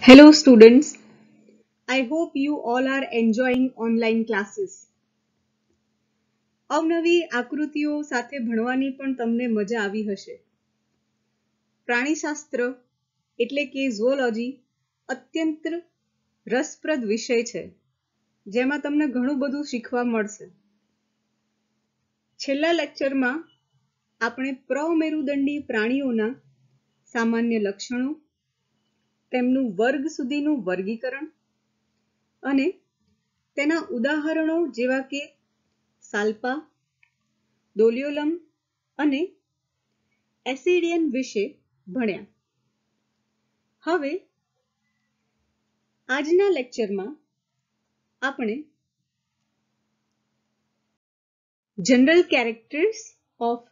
Hello students, I hope you all are enjoying online classes. અવનવી આકૃતિઓ સાથે ભણવાની પણ તમને મજા આવી હશે. પ્રાણીશાસ્ત્ર એટલે કે ઝૂઓલોજી અત્યંત રસપ્રદ વિષય છે, જેમાં તમને ઘણું બધું શીખવા મળશે. છેલ્લા લેક્ચરમાં આપણે પ્રમેરુદંડી પ્રાણીઓના સામાન્ય લક્ષણો, તેમનું વર્ગ સુધીનું વર્ગીકરણ અને તેના ઉદાહરણો જેવા કે સાલ્પા, દોલિયોલમ અને એસિડિયન વિશે ભણ્યા. હવે આજના લેક્ચરમાં આપણે જનરલ કેરેક્ટર્સ ઓફ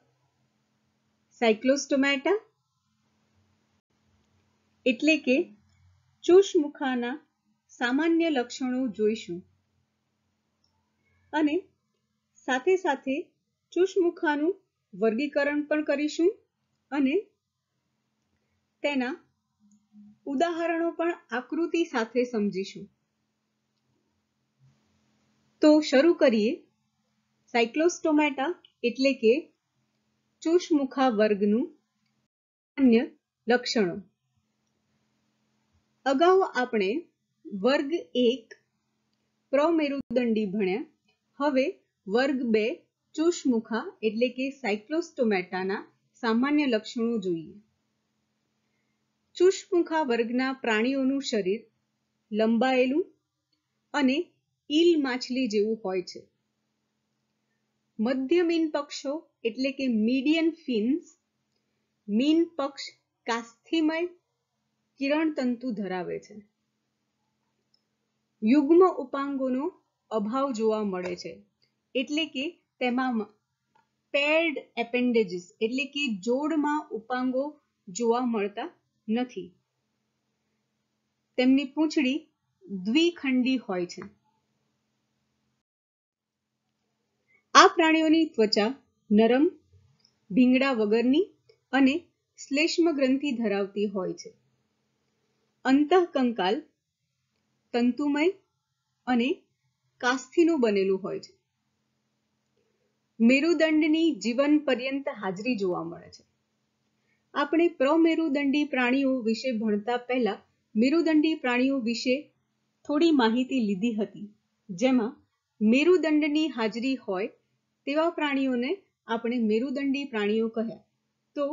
સાયક્લોસ્ટોમેટા એટલે કે ચૂષમુખાના સામાન્ય લક્ષણો જોઈશું અને સાથે સાથે ચૂષમુખાનું વર્ગીકરણ પણ કરીશું અને તેના ઉદાહરણો પણ આકૃતિ સાથે સમજીશું. તો શરૂ કરીએ. સાયક્લોસ્ટોમેટા એટલે કે ચૂષમુખા વર્ગનું સામાન્ય લક્ષણો. અગાઉ આપણે વર્ગ 1 પ્રમેરુદંડી ભણ્યા. હવે વર્ગ 2 ચૂષમુખા એટલે કે સાયક્લોસ્ટોમેટાના સામાન્ય લક્ષણો જોઈએ. ચૂષમુખા વર્ગના પ્રાણીઓનું શરીર લંબાયેલું અને ઈલ માછલી જેવું હોય છે. મધ્ય મીન પક્ષો એટલે કે મીડિયન ફિન્સ મીન પક્ષ કાસ્થિમય કિરણતંતુ ધરાવે છે. યુગ્મ ઉપાંગોનો અભાવ જોવા મળે છે, એટલે કે તેમાં પેર્ડ એપેન્ડેજીસ એટલે કે જોડમાં ઉપાંગો જોવા મળતા નથી. તેમની પૂંછડી દ્વિખંડી હોય છે. આ પ્રાણીઓની ત્વચા નરમ, ભીંગડા વગરની અને શ્લેષ્મ ગ્રંથિ ધરાવતી હોય છે. અંતઃકંકાલ તંતુમય અને કાસ્થિનું બનેલું હોય છે. મેરુદંડની જીવન પર્યંત હાજરી જોવા મળે છે. આપણે પ્રમેરુદંડી પ્રાણીઓ વિશે ભણતા પહેલા મેરુદંડી પ્રાણીઓ વિશે થોડી માહિતી લીધી હતી, જેમાં મેરુદંડની હાજરી હોય તેવા પ્રાણીઓને આપણે મેરુદંડી પ્રાણીઓ કહ્યા. તો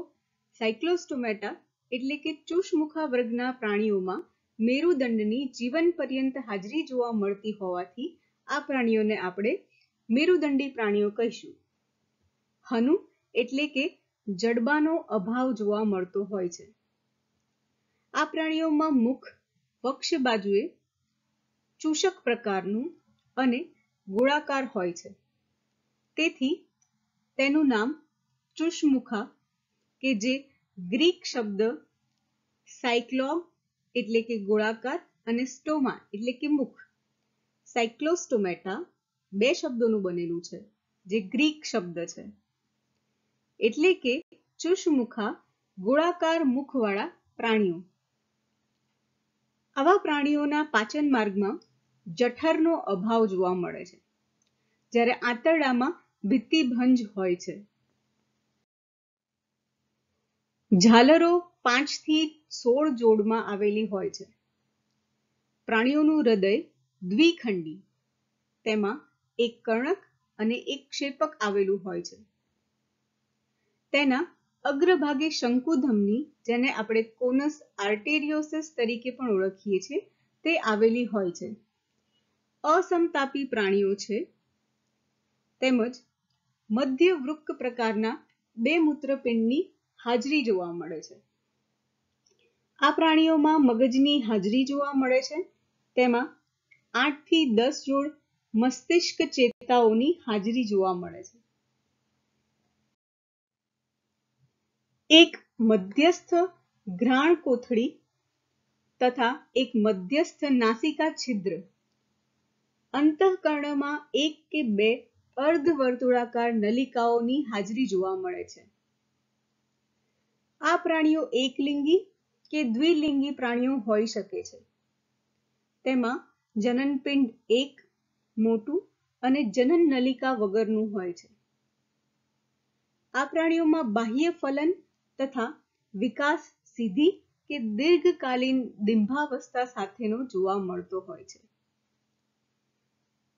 સાયક્લોસ્ટોમેટા એટલે કે ચૂષમુખા વર્ગના પ્રાણીઓમાં મેરુદંડની જીવન પર્યંત હાજરી જોવા મળતી હોવાથી આ પ્રાણીઓને આપણે મેરુદંડી પ્રાણીઓ કહીશું. હનુ એટલે કે જડબાનો અભાવ જોવા મળતો હોય છે. આ પ્રાણીઓમાં મુખ વક્ષ બાજુએ ચૂષક પ્રકારનું અને ગોળાકાર હોય છે. તેથી તેનું નામ ચૂષમુખા કે જે ગ્રીક શબ્દ સાયક્લોગ એટલે કે ગોળાકાર અને સ્ટોમા એટલે કે મુખ, સાયક્લોસ્ટોમેટા બે શબ્દોનું બનેલું છે, જે ગ્રીક શબ્દ છે. એટલે કે ચૂષમુખા ગોળાકાર મુખવાળા પ્રાણીઓ. આવા પ્રાણીઓના પાચન માર્ગમાં જઠરનો અભાવ જોવા મળે છે, જ્યારે આંતરડામાં ભિત્તિભંજ હોય છે. ઝાલરો 5 થી 16 જોડમાં આવેલી હોય છે. પ્રાણીઓનું હૃદય દ્વિખંડી, તેમાં એક કર્ણક અને એક ક્ષેપક આવેલું હોય છે. તેના અગ્રભાગે શંકુધમની, જેને આપણે કોનસ આર્ટેરિયોસસ તરીકે પણ ઓળખીએ છીએ, તે આવેલી હોય છે. અસમતાપી પ્રાણીઓ છે. તેમજ મધ્ય વૃક્ક પ્રકારના બે મૂત્રપિંડની હાજરી જોવા મળે છે. આ પ્રાણીઓમાં મગજની હાજરી જોવા મળે છે. તેમાં 8 થી 10 જોડ મસ્તિષ્ક ચેતાઓની હાજરી જોવા મળે છે. એક મધ્યસ્થ ઘ્રાણ કોથળી તથા એક મધ્યસ્થ નાસિકા છિદ્ર, અંતઃકર્ણમાં 1 કે 2 અર્ધવર્તુળાકાર નલિકાઓની હાજરી જોવા મળે છે. આ પ્રાણીઓ એકલિંગી કે દ્વિલિંગી પ્રાણીઓ હોઈ શકે છે. તેમાં જનનપિંડ એક મોટું અને જનન નલિકા વગરનું હોય છે. આ પ્રાણીઓમાં બાહ્ય ફલન તથા વિકાસ સીધી કે દીર્ઘકાલીન ડિંભાવસ્થા સાથેનો જોવા મળતો હોય છે.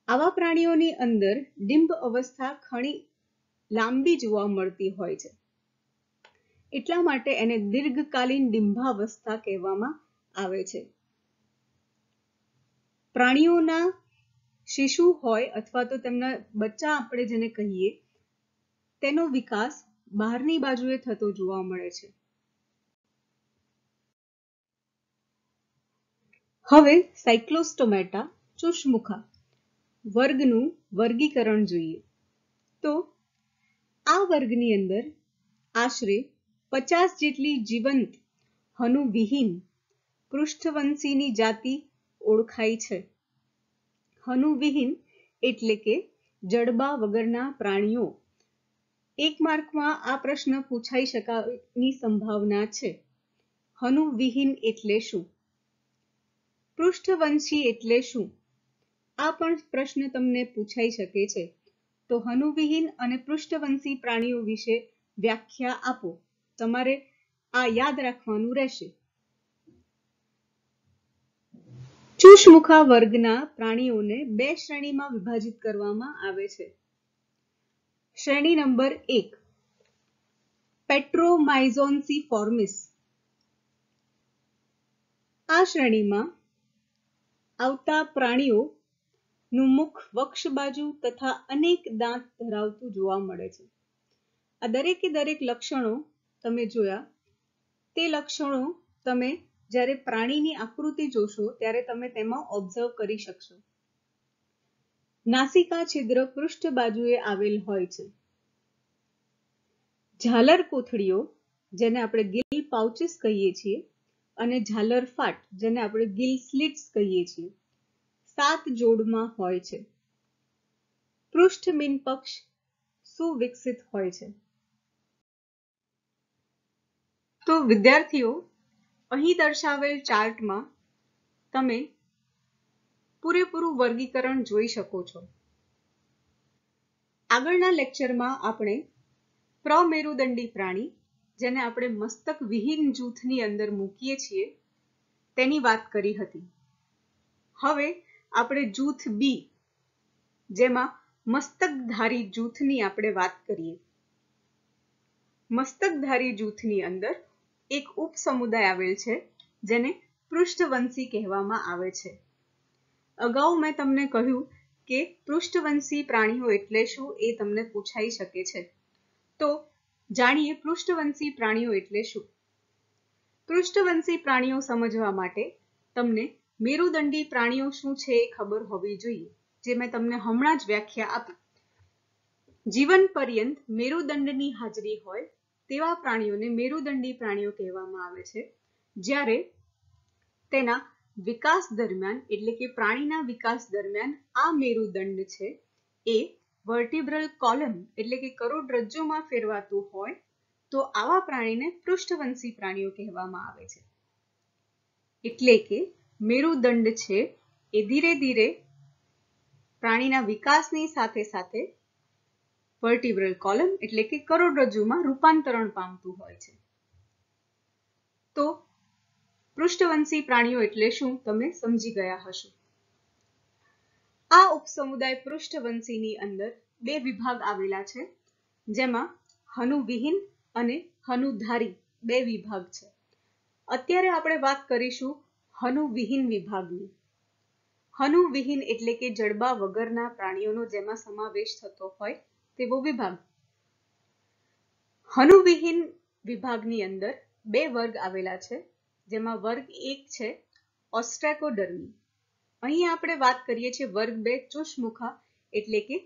આવા પ્રાણીઓની અંદર ડિંભ અવસ્થા ઘણી લાંબી જોવા મળતી હોય છે. એટલા માટે એને દીર્ઘકાલીન ડિંભાવસ્થા કહેવામાં આવે છે. પ્રાણીઓના શિશુ હોય અથવા તો તેમના બચ્ચા આપણે જેને કહીએ તેનો વિકાસ બહારની બાજુએ થતો જોવા મળે છે. હવે સાયક્લોસ્ટોમેટા ચુષ્મુખા વર્ગનું વર્ગીકરણ જોઈએ તો આ વર્ગની અંદર આશરે 50 જેટલી જીવંત હનુવિહીન પૃષ્ઠવંશીની જાતિ ઓળખાય છે. હનુવિહીન એટલે કે જડબા વગરના પ્રાણીઓ. એક માર્કમાં આ પ્રશ્ન પૂછાઈ શકવાની સંભાવના છે. હનુવિહીન એટલે શું? પૃષ્ઠવંશી એટલે શું? આ પણ પ્રશ્ન તમને પૂછાઈ શકે છે. તો હનુવિહીન અને પૃષ્ઠવંશી પ્રાણીઓ વિશે વ્યાખ્યા આપો. તમારે આ યાદ રાખવાનું રહેશે. ચુષ્મુખા વર્ગના પ્રાણીઓને બે શ્રેણીમાં વિભાજિત કરવામાં આવે છે. શ્રેણી નંબર 1 પેટ્રોમાઇઝોન્સિફોર્મિસ. આ શ્રેણીમાં આવતા પ્રાણીઓનું મુખ વક્ષ બાજુ તથા અનેક દાંત ધરાવતું જોવા મળે છે. આ દરેકે દરેક લક્ષણો તમે જોયા. તે લક્ષણો તમે જ્યારે પ્રાણીની આકૃતિ જોશો ત્યારે તમે તેમાં ઓબ્ઝર્વ કરી શકશો. નાસિકા છિદ્ર પૃષ્ઠ બાજુએ આવેલ હોય છે. ઝાલર કોથળીઓ જેને આપણે ગિલ પાઉચીસ કહીએ છીએ અને ઝાલર ફાટ જેને આપણે ગિલ સ્લિટ્સ કહીએ છીએ 7 જોડમાં હોય છે. પૃષ્ઠ મીનપક્ષ સુવિકસિત હોય છે. તો વિદ્યાર્થીઓ અહીં દર્શાવેલ ચાર્ટમાં તમે પૂરેપૂરું વર્ગીકરણ જોઈ શકો છો. આગળના લેક્ચરમાં આપણે પ્રમેરુદંડી પ્રાણી જેને આપણે મસ્તક વિહીન જૂથની અંદર મૂકીએ છીએ તેની વાત કરી હતી. હવે આપણે જૂથ બી જેમાં મસ્તકધારી જૂથની આપણે વાત કરીએ. મસ્તકધારી જૂથની અંદર એક ઉપસમુદાય આવેલ છે જેને પૃષ્ઠવંશી કહેવામાં આવે છે. અગાઉ મેં તમને કહ્યું કે પૃષ્ઠવંશી પ્રાણીઓ એટલે શું એ તમને પૂછાઈ શકે છે. તો જાણીએ પૃષ્ઠવંશી પ્રાણીઓ એટલે શું. પૃષ્ઠવંશી પ્રાણીઓ સમજવા માટે તમને મેરુદંડી પ્રાણીઓ શું છે એ ખબર હોવી જોઈએ, જે મેં તમને હમણાં જ વ્યાખ્યા આપી. જીવન પર્યંત મેરુદંડની હાજરી હોય તેવા પ્રાણીઓને મેરુદંડી પ્રાણીઓ કહેવામાં આવે છે. જ્યારે તેના વિકાસ દરમિયાન એટલે કે પ્રાણીના વિકાસ દરમિયાન આ મેરુદંડ છે એ વર્ટિબ્રલ કોલમ એટલે કે કરોડરજ્જુમાં ફેરવાતું હોય તો આવા પ્રાણીને પૃષ્ઠવંશી પ્રાણીઓ કહેવામાં આવે છે. એટલે કે મેરુદંડ છે એ ધીરે ધીરે પ્રાણીના વિકાસની સાથે સાથે વર્ટિબ્રલ કોલમ એટલે કે કરોડરજ્જુમાં રૂપાંતરણ પામતું હોય છે. તો પૃષ્ઠવંશી પ્રાણીઓ એટલે શું તમે સમજી ગયા હશો. આ ઉપસમુદાય પૃષ્ઠવંશીની અંદર બે વિભાગ આવેલા છે, જેમાં હનુવિહીન અને હનુધારી બે વિભાગ છે. અત્યારે આપણે વાત કરીશું હનુવિહીન વિભાગની. હનુવિહીન એટલે કે જડબા વગરના પ્રાણીઓનો જેમાં સમાવેશ થતો હોય તેવો વિભાગ. હનુવિહીન વિભાગની અંદર બે વર્ગ આવેલા છે, જેમાં વર્ગ 1 છે ઓસ્ટ્રેકોડર્મી. અહીં આપણે વાત કરીએ છીએ વર્ગ 2 ચુષ્મુખા એટલે કે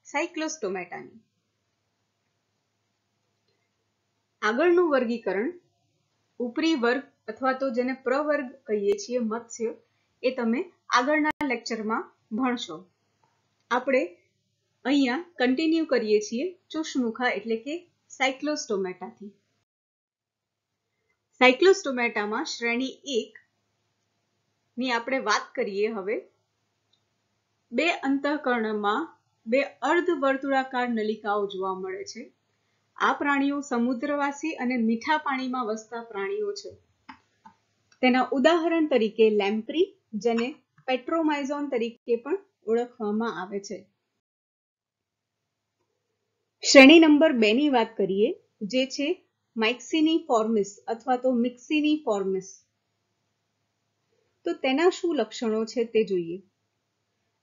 સાયક્લોસ્ટોમેટાની. આગળનું વર્ગીકરણ ઉપરી વર્ગ અથવા તો જેને પ્રવર્ગ કહીએ છીએ મત્સ્ય એ તમે આગળના લેક્ચરમાં ભણશો. આપણે અહીંયા કન્ટિન્યુ કરીએ છીએ ચુષ્મુખા એટલે કે સાયક્લોસ્ટોમેટાથી. સાયક્લોસ્ટોમેટામાં શ્રેણી 1 ની આપણે વાત કરીએ હવે. બે અંતઃકર્ણમાં બે અર્ધવર્તુળાકાર નલિકાઓ જોવા મળે છે. આ પ્રાણીઓ સમુદ્રવાસી અને મીઠા પાણીમાં વસતા પ્રાણીઓ છે. તેના ઉદાહરણ તરીકે લેમ્પ્રી, જેને પેટ્રોમાઇઝોન તરીકે પણ ઓળખવામાં આવે છે. શ્રેણી નંબર 2 ની વાત કરીએ, જે છે માઇક્સિનીફોર્મિસ અથવા તો મિક્સિનીફોર્મિસ. તો તેના શું લક્ષણો છે તે જોઈએ.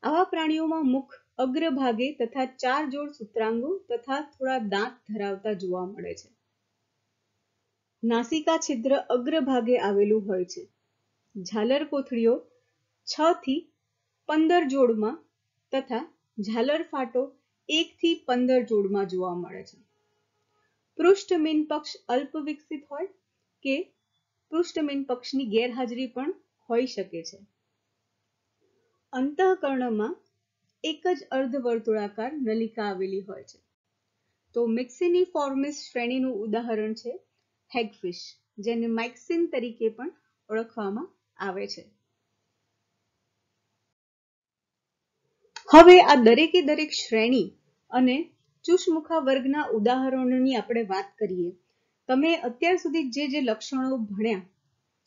આવા પ્રાણીઓમાં મુખ અગ્રભાગે તથા 4 જોડ સૂત્રાંગો તથા થોડા દાંત ધરાવતા જોવા મળે છે. નાસિકા છિદ્ર અગ્રભાગે આવેલું હોય છે. ઝાલર કોથળીઓ 6 થી 15 જોડમાં તથા ઝાલર ફાટો 1 થી 15 જોડમાં જોવા મળે છે. પૃષ્ઠમીન પક્ષ અલ્પ વિકસિત હોય કે પૃષ્ઠમીન પક્ષની ગેરહાજરી પણ હોઈ શકે છે. અંતઃકર્ણમાં એક જ અર્ધવર્તુળાકાર નલિકા આવેલી હોય છે. તો મિક્સિનીફોર્મિસ શ્રેણીનું ઉદાહરણ છે હેગફિશ, જેને માઇક્સિન તરીકે પણ ઓળખવામાં આવે છે. હવે આ દરેકે દરેક શ્રેણી અને ચુષ્મુખા વર્ગના ઉદાહરણોની આપણે વાત કરીએ. તમે અત્યાર સુધી જે લક્ષણો ભણ્યા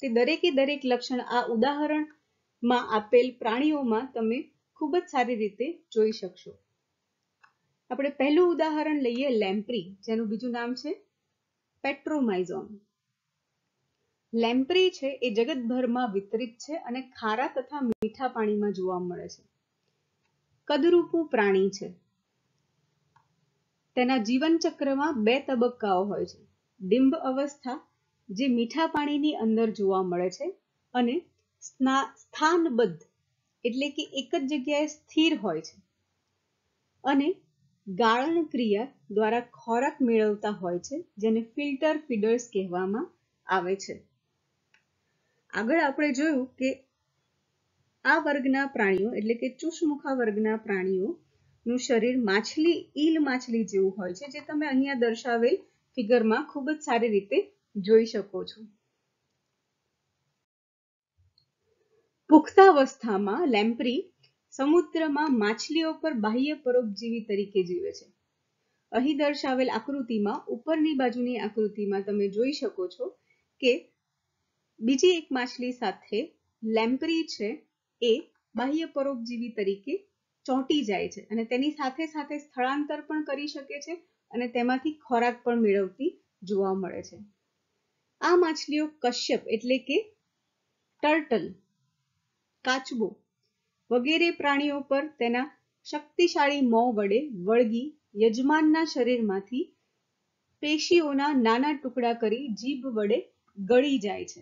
તે દરેકે દરેક લક્ષણ આ ઉદાહરણમાં આપેલ પ્રાણીઓમાં તમે ખૂબ જ સારી રીતે જોઈ શકશો. આપણે પહેલું ઉદાહરણ લઈએ લેમ્પ્રી, જેનું બીજું નામ છે પેટ્રોમાઇઝોન. લેમ્પ્રી છે એ જગતભરમાં વિતરિત છે અને ખારા તથા મીઠા પાણીમાં જોવા મળે છે. કદરૂપું પ્રાણી છે. તેના જીવન ચક્રમાં 2 તબક્કાઓ હોય છે. ડિંબ અવસ્થા, જે મીઠા પાણીની અંદર જોવા મળે છે, અને સ્થાનબદ્ધ એટલે કે એક જ જગ્યાએ સ્થિર હોય છે, અને ગાળણ ક્રિયા દ્વારા ખોરાક મેળવતા હોય છે, જેને ફિલ્ટર ફીડર્સ કહેવામાં આવે છે. આગળ આપણે જોયું કે આ વર્ગના પ્રાણીઓ એટલે કે ચુષ્મુખા વર્ગના પ્રાણીઓનું શરીર ઈલ માછલી જેવું હોય છે, જે તમે અહીંયા દર્શાવેલ ફિગરમાં ખૂબ જ સારી રીતે જોઈ શકો છો. પુખ્તાવસ્થામાં લેમ્પ્રી સમુદ્રમાં માછલીઓ પર બાહ્ય પરોપજીવી તરીકે જીવે છે. અહીં દર્શાવેલ આકૃતિમાં ઉપરની બાજુની આકૃતિમાં તમે જોઈ શકો છો કે બીજી એક માછલી સાથે લેમ્પ્રી છે એ બાહ્ય પરોપજીવી તરીકે ચોંટી જાય છે અને તેની સાથે સાથે સ્થળાંતર પણ કરી શકે છે અને તેમાંથી ખોરાક પણ મેળવતી જોવા મળે છે. આ માછલીઓ કશ્યપ એટલે કે ટર્ટલ, કાચબો વગેરે પ્રાણીઓ પર તેના શક્તિશાળી મોં વડે વળગી યજમાનના શરીરમાંથી પેશીઓના નાના ટુકડા કરી જીભ વડે ગળી જાય છે.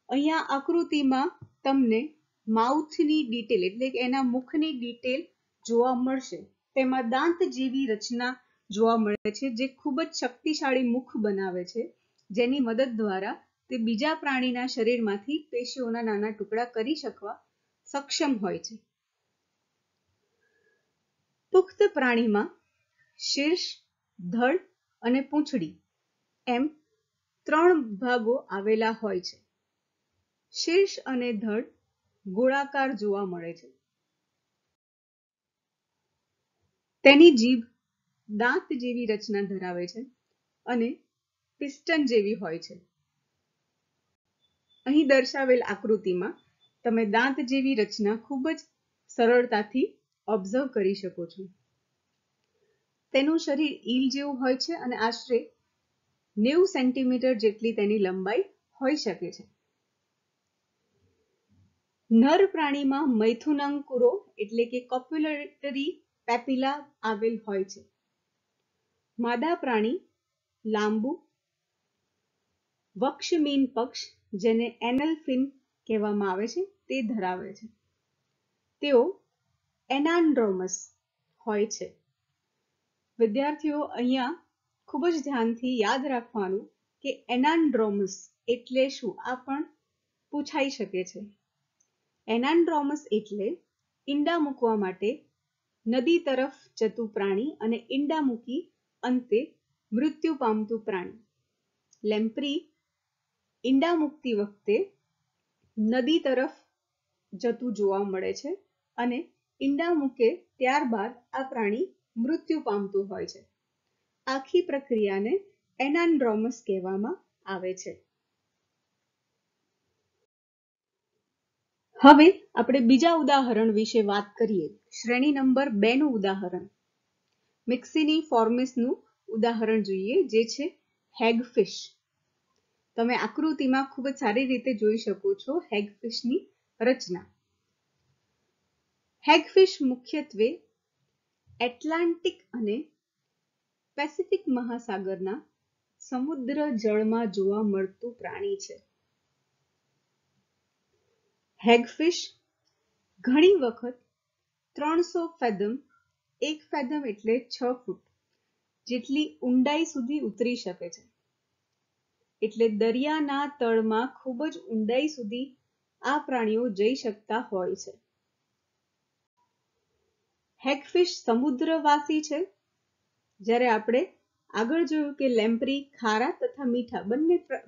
અહીંયા આકૃતિમાં તમને માઉથની ડિટેલ એટલે કે એના મુખની ડિટેલ જોવા મળશે. તેમાં દાંત જેવી રચના જોવા મળે છે, જે ખૂબ જ શક્તિશાળી મુખ બનાવે છે, જેની મદદ દ્વારા તે બીજા પ્રાણીના શરીરમાંથી પેશીઓના નાના ટુકડા કરી શકવા સક્ષમ હોય છે. પુખ્ત પ્રાણીમાં શીર્ષ, ધડ અને પૂંછડી એમ 3 ભાગો આવેલા હોય છે. શીર્ષ અને ધડ ગોળાકાર જોવા મળે છે. તેની જીભ દાંત જેવી રચના ધરાવે છે અને પિસ્ટન જેવી હોય છે. અહીં દર્શાવેલ આકૃતિમાં તમે દાંત જેવી રચના ખૂબ જ સરળતાથી ઓબ્ઝર્વ કરી શકો છો. તેનું શરીર ઈલ જેવું હોય છે અને આશરે 90 સેન્ટીમીટર જેટલી તેની લંબાઈ હોઈ શકે છે. નર પ્રાણીમાં મૈથુનાંકુરો એટલે કે કોપ્યુલેટરી પેપિલા આવેલ હોય છે. માદા પ્રાણી લાંબુ વક્ષમીન પક્ષ, જેને એનલ ફિન કહેવામાં આવે છે, તે ધરાવે છે. તેઓ એનાન્ડ્રોમસ હોય છે. વિદ્યાર્થીઓ અહીંયા ખૂબ જ ધ્યાનથી યાદ રાખવાનું કે એનાન્ડ્રોમસ એટલે શું, આ પણ પૂછાઈ શકે છે. એનાન્ડ્રોમસ એટલે ઈંડા મૂકવા માટે નદી તરફ જતું પ્રાણી અને ઈંડા મૂકી અંતે મૃત્યુ પામતું પ્રાણી. લેમ્પ્રી ઈંડા મૂકતી વખતે નદી તરફ જતું જોવા મળે છે અને ઈંડા મૂકે ત્યારબાદ આ પ્રાણી મૃત્યુ પામતું હોય છે. આખી પ્રક્રિયાને એનાન્ડ્રોમસ કહેવામાં આવે છે. હવે આપણે બીજા ઉદાહરણ વિશે વાત કરીએ. શ્રેણી નંબર 2 નું ઉદાહરણ મિક્સિની ફોર્મિસનું ઉદાહરણ જોઈએ, જે છે હેગફિશ. તમે આકૃતિમાં ખૂબ જ સારી રીતે જોઈ શકો છો હેગફિશની રચના. હેગફિશ મુખ્યત્વે એટલાન્ટિક અને પેસિફિક મહાસાગરના સમુદ્ર જળમાં જોવા મળતું પ્રાણી છે. હેગફિશ ઘણી વખત 300 ફેથમ, 1 ફેથમ એટલે 6 ફૂટ જેટલી ઊંડાઈ સુધી ઉતરી શકે છે. એટલે દરિયાના તળમાં ખૂબ જ ઊંડાઈ સુધી આ પ્રાણીઓ જઈ શકતા હોય છે. હેગફિશ સમુદ્રવાસી છે, જ્યારે આપણે આગળ જોયું કે લેમ્પ્રી ખારા તથા મીઠા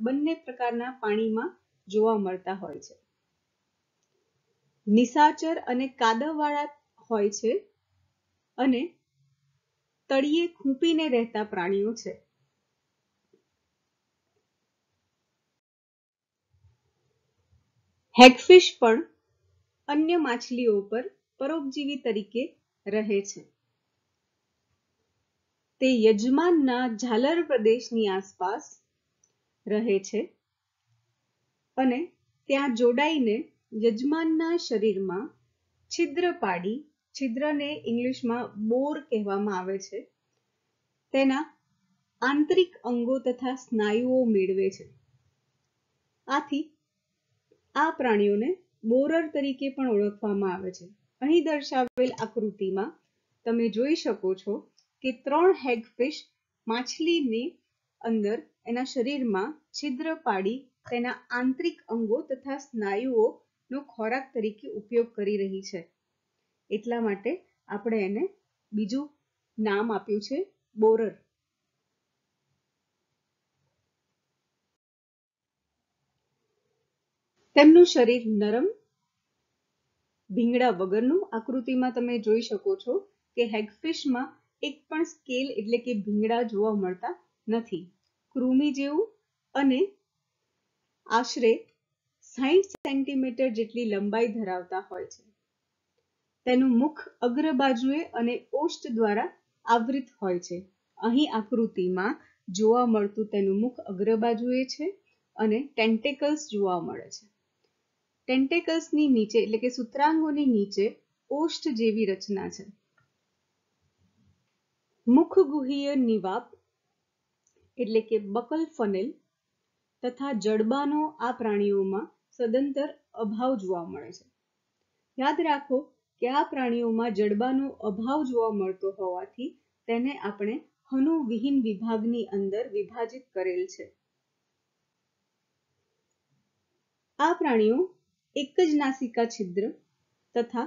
બંને પ્રકારના પાણીમાં જોવા મળતા હોય છે. નિશાચર અને કાદવવાળા હોય છે અને તળિયે ખૂંપીને રહેતા પ્રાણીઓ છે. હેગફિશ પણ અન્ય માછલીઓ પર પરોપજીવી તરીકે રહે છે. તે યજમાનના ઝાલર પ્રદેશની આસપાસ રહે છે અને ત્યાં જોડાઈને યજમાનના શરીરમાં છિદ્ર પાડી, છિદ્રને ઇંગ્લિશમાં બોર કહેવામાં આવે છે, તેના આંતરિક અંગો તથા સ્નાયુઓ મેળવે છે. આથી આ પ્રાણીઓને બોરર તરીકે પણ ઓળખવામાં આવે છે. અહીં દર્શાવેલ આકૃતિમાં તમે જોઈ શકો છો કે 3 હેગફિશ માછલીની અંદર એના શરીરમાં છિદ્ર પાડી તેના આંતરિક અંગો તથા સ્નાયુઓનો ખોરાક તરીકે ઉપયોગ કરી રહી છે. એટલા માટે આપણે એને બીજું નામ આપ્યું છે બોરર. તેમનું શરીર નરમ, ભીંગડા વગરનું. આકૃતિમાં તમે જોઈ શકો છો કે હેગફિશમાં એક પણ સ્કેલ એટલે કે ભીંગડા જોવા મળતા નથી. કૃમિ જેવું અને આશરે 60 સેન્ટીમીટર જેટલી લંબાઈ ધરાવતા હોય છે. તેનું મુખ અગ્ર બાજુએ અને ઓષ્ઠ દ્વારા આવૃત હોય છે. અહીં આકૃતિમાં જોવા મળતું તેનું મુખ અગ્ર બાજુએ છે અને ટેન્ટેકલ્સ જોવા મળે છે. ટેન્ટેકલ્સની નીચે એટલે કે સૂત્રાંગોની નીચે ઓષ્ઠ જેવી રચના છે. મુખગુહીય નિવાપ એટલે કે બકલ ફનેલ તથા જડબાનો આ પ્રાણીઓમાં સદંતર અભાવ જોવા મળે છે. યાદ રાખો કે આ પ્રાણીઓમાં જડબાનો અભાવ જોવા મળતો હોવાથી તેને આપણે હનુવિહીન વિભાગની અંદર વિભાજિત કરેલ છે. આ પ્રાણીઓ એક જ નાસિકા છિદ્ર તથા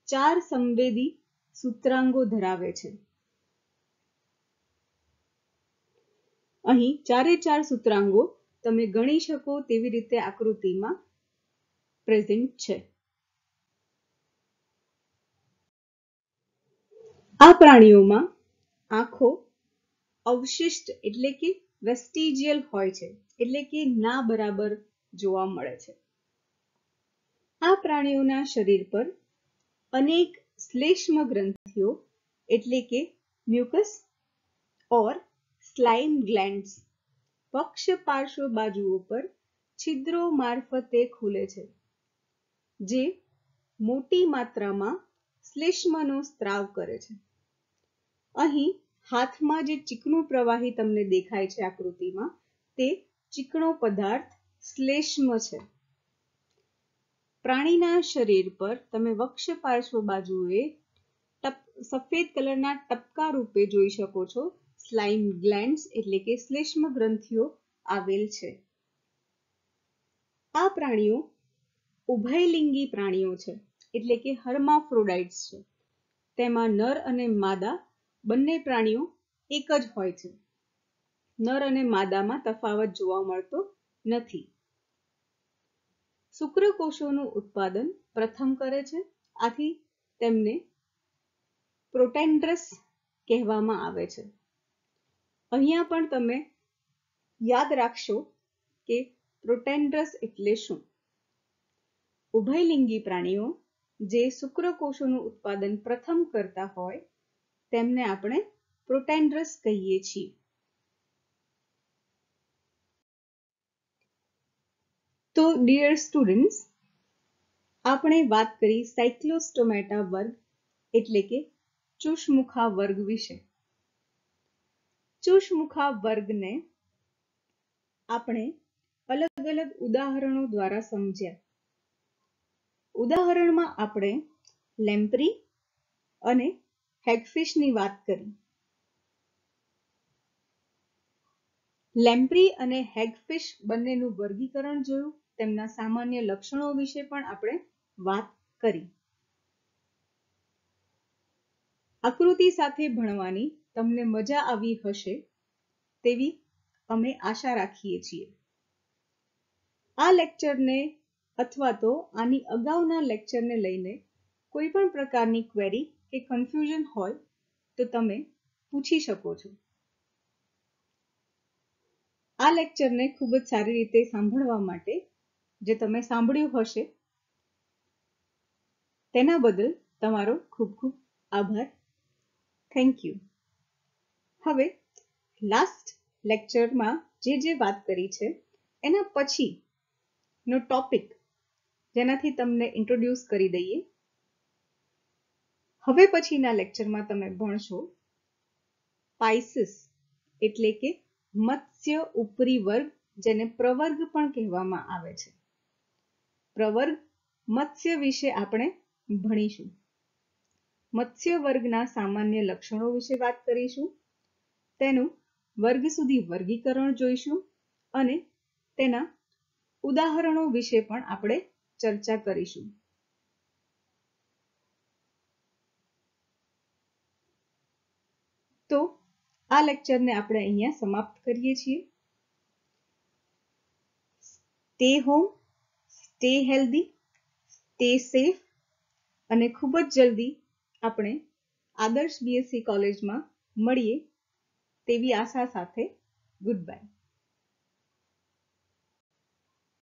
4 સંવેદી સૂત્રાંગો ધરાવે છે. અહીં 4 સૂત્રાંગો તમે ગણી શકો તેવી રીતે આકૃતિમાં પ્રેઝન્ટ છે. આ પ્રાણીઓમાં આંખો અવશિષ્ટ એટલે કે વેસ્ટિજિયલ હોય છે, એટલે કે ના બરાબર જોવા મળે છે. આ પ્રાણીઓના શરીર પર અનેક શ્લેષ્મ ગ્રંથિઓ એટલે કે મ્યુકસ ઓર સ્લાઇમ ગ્લેન્ડ્સ પક્ષ પાર્શ્વ બાજુઓ પર છિદ્રો મારફતે ખુલે છે, જે મોટી માત્રામાં શ્લેષ્મનો સ્ત્રાવ કરે છે. અહીં હાથમાં જે ચીકણું પ્રવાહી તમને દેખાય છે આકૃતિમાં, તે ચીકણો પદાર્થ શ્લેષ્મ છે. પ્રાણીના શરીર પર તમે વક્ષ પાર્શ્વ બાજુએ સફેદ કલરના ટપકા રૂપે જોઈ શકો છો સ્લાઇમ ગ્લેન્ડ્સ એટલે કે શ્લેષ્મ ગ્રંથિઓ આવેલ છે. આ પ્રાણીઓ ઉભયલિંગી પ્રાણીઓ છે, એટલે કે હર્માફ્રોડાઇટ્સ છે. તેમાં નર અને માદા બંને પ્રાણીઓ એક જ હોય છે. નર અને માદામાં તફાવત જોવા મળતો નથી. શુક્રકોષોનું ઉત્પાદન પ્રથમ કરે છે, આથી તેમને પ્રોટેન્ડ્રસ કહેવામાં આવે છે. અહીંયા પણ તમે યાદ રાખશો કે પ્રોટેન્ડ્રસ એટલે શું. ઉભયલિંગી પ્રાણીઓ જે શુક્રકોષોનું ઉત્પાદન પ્રથમ કરતા હોય તેમને આપણે પ્રોટેન્ડ્રસ કહીએ છીએ. તો ડિયર સ્ટુડન્ટ્સ, આપણે વાત કરી સાયક્લોસ્ટોમેટા વર્ગ એટલે કે ચુષમુખા વર્ગ વિશે. ચુષમુખા વર્ગને આપણે અલગ અલગ ઉદાહરણો દ્વારા સમજ્યા. ઉદાહરણમાં આપણે લેમ્પ્રી અને હેગફિશની વાત કરી. લેમ્પ્રી અને હેગફિશ બંનેનું વર્ગીકરણ જોયું, તેમના સામાન્ય લક્ષણો વિશે પણ આપણે વાત કરી. આકૃતિ સાથે ભણવાની તમને મજા આવી હશે તેવી અમે આશા રાખીએ છીએ. આ લેક્ચરને અથવા તો આની અગાઉના લેક્ચરને લઈને કોઈ પણ પ્રકારની ક્વેરી કે કન્ફ્યુઝન હોય તો તમે પૂછી શકો છો. આ લેક્ચરને ખૂબ જ સારી રીતે સાંભળવા માટે જે તમે સાંભળ્યું હશે તેના બદલ તમારો ખૂબ ખૂબ આભાર. Thank you. હવે લાસ્ટ લેક્ચરમાં જે વાત કરી છે એના પછીનો ટોપિક જેનાથી તમને ઇન્ટ્રોડ્યુસ કરી દઈએ. હવે પછીના લેક્ચરમાં તમે ભણશો પાઇસિસ એટલે કે મત્સ્ય ઉપરી વર્ગ, જેને પ્રવર્ગ પણ કહેવામાં આવે છે. પ્રવર્ગ મત્સ્ય વિશે આપણે ભણીશું. મત્સ્ય વર્ગના સામાન્ય લક્ષણો વિશે વાત કરીશું, તેનું વર્ગ સુધી વર્ગીકરણ જોઈશું અને તેના ઉદાહરણો વિશે પણ આપણે ચર્ચા કરીશું. તો આ લેક્ચરને આપણે અહીંયા સમાપ્ત કરીએ છીએ. Stay home, stay healthy, stay safe અને ખૂબ જ જલ્દી આપણે આદર્શ BSc કોલેજમાં મળીએ તેવી આશા સાથે ગુડ બાય.